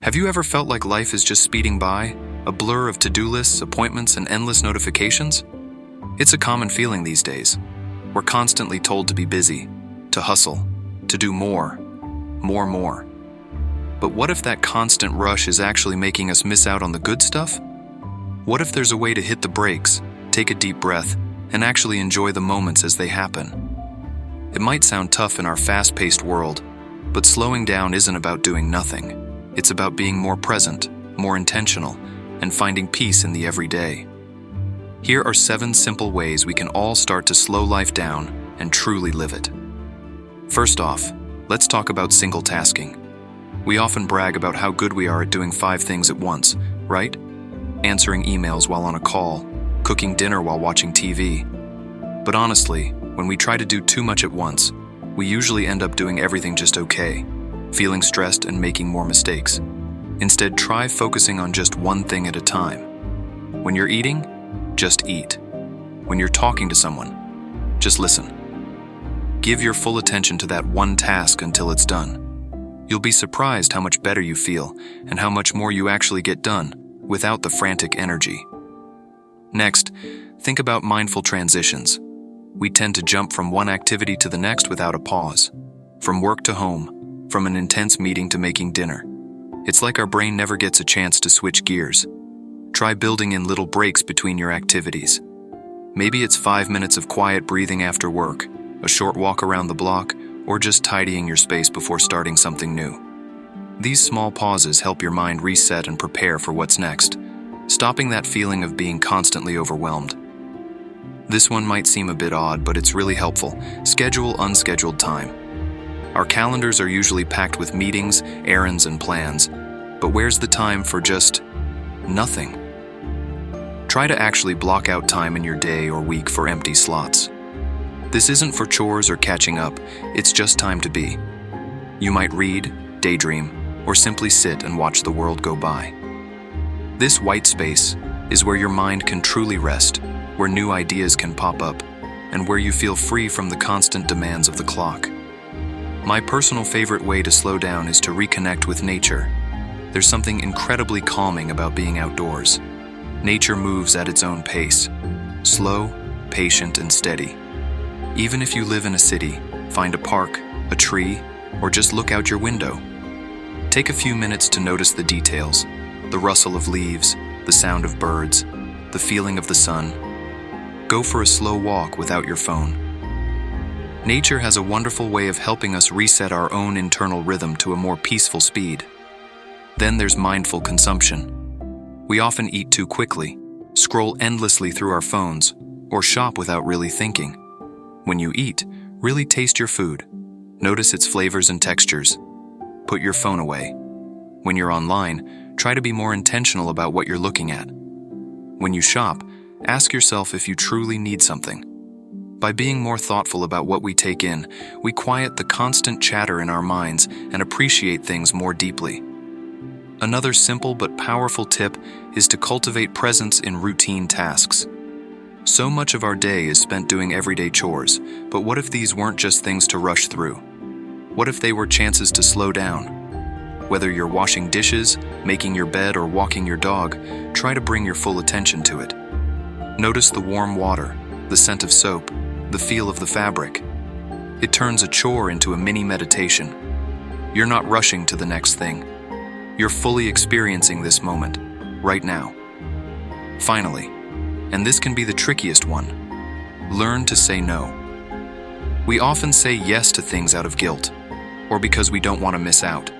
Have you ever felt like life is just speeding by, a blur of to-do lists, appointments, and endless notifications? It's a common feeling these days. We're constantly told to be busy, to hustle, to do more. But what if that constant rush is actually making us miss out on the good stuff? What if there's a way to hit the brakes, take a deep breath, and actually enjoy the moments as they happen? It might sound tough in our fast-paced world, but slowing down isn't about doing nothing. It's about being more present, more intentional, and finding peace in the everyday. Here are 7 simple ways we can all start to slow life down and truly live it. First off, let's talk about single tasking. We often brag about how good we are at doing 5 things at once, right? Answering emails while on a call, cooking dinner while watching TV. But honestly, when we try to do too much at once, we usually end up doing everything just okay, feeling stressed and making more mistakes. Instead, try focusing on just one thing at a time. When you're eating, just eat. When you're talking to someone, just listen. Give your full attention to that one task until it's done. You'll be surprised how much better you feel and how much more you actually get done without the frantic energy. Next, think about mindful transitions. We tend to jump from one activity to the next without a pause. From work to home, from an intense meeting to making dinner. It's like our brain never gets a chance to switch gears. Try building in little breaks between your activities. Maybe it's 5 minutes of quiet breathing after work, a short walk around the block, or just tidying your space before starting something new. These small pauses help your mind reset and prepare for what's next, stopping that feeling of being constantly overwhelmed. This one might seem a bit odd, but it's really helpful. Schedule unscheduled time. Our calendars are usually packed with meetings, errands, and plans, but where's the time for just nothing? Try to actually block out time in your day or week for empty slots. This isn't for chores or catching up, it's just time to be. You might read, daydream, or simply sit and watch the world go by. This white space is where your mind can truly rest, where new ideas can pop up, and where you feel free from the constant demands of the clock. My personal favorite way to slow down is to reconnect with nature. There's something incredibly calming about being outdoors. Nature moves at its own pace, slow, patient, and steady. Even if you live in a city, find a park, a tree, or just look out your window. Take a few minutes to notice the details, the rustle of leaves, the sound of birds, the feeling of the sun. Go for a slow walk without your phone. Nature has a wonderful way of helping us reset our own internal rhythm to a more peaceful speed. Then there's mindful consumption. We often eat too quickly, scroll endlessly through our phones, or shop without really thinking. When you eat, really taste your food. Notice its flavors and textures. Put your phone away. When you're online, try to be more intentional about what you're looking at. When you shop, ask yourself if you truly need something. By being more thoughtful about what we take in, we quiet the constant chatter in our minds and appreciate things more deeply. Another simple but powerful tip is to cultivate presence in routine tasks. So much of our day is spent doing everyday chores, but what if these weren't just things to rush through? What if they were chances to slow down? Whether you're washing dishes, making your bed, or walking your dog, try to bring your full attention to it. Notice the warm water, the scent of soap, the feel of the fabric. It turns a chore into a mini meditation. You're not rushing to the next thing. You're fully experiencing this moment, right now. Finally, and this can be the trickiest one, learn to say no. We often say yes to things out of guilt, or because we don't want to miss out.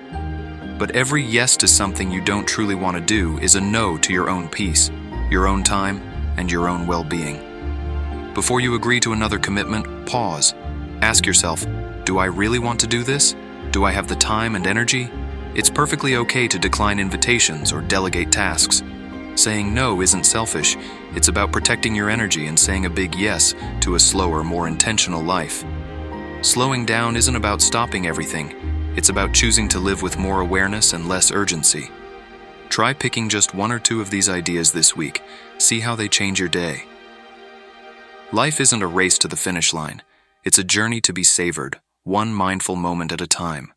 But every yes to something you don't truly want to do is a no to your own peace, your own time, and your own well-being. Before you agree to another commitment, pause. Ask yourself, do I really want to do this? Do I have the time and energy? It's perfectly okay to decline invitations or delegate tasks. Saying no isn't selfish. It's about protecting your energy and saying a big yes to a slower, more intentional life. Slowing down isn't about stopping everything. It's about choosing to live with more awareness and less urgency. Try picking just 1 or 2 of these ideas this week. See how they change your day. Life isn't a race to the finish line. It's a journey to be savored, one mindful moment at a time.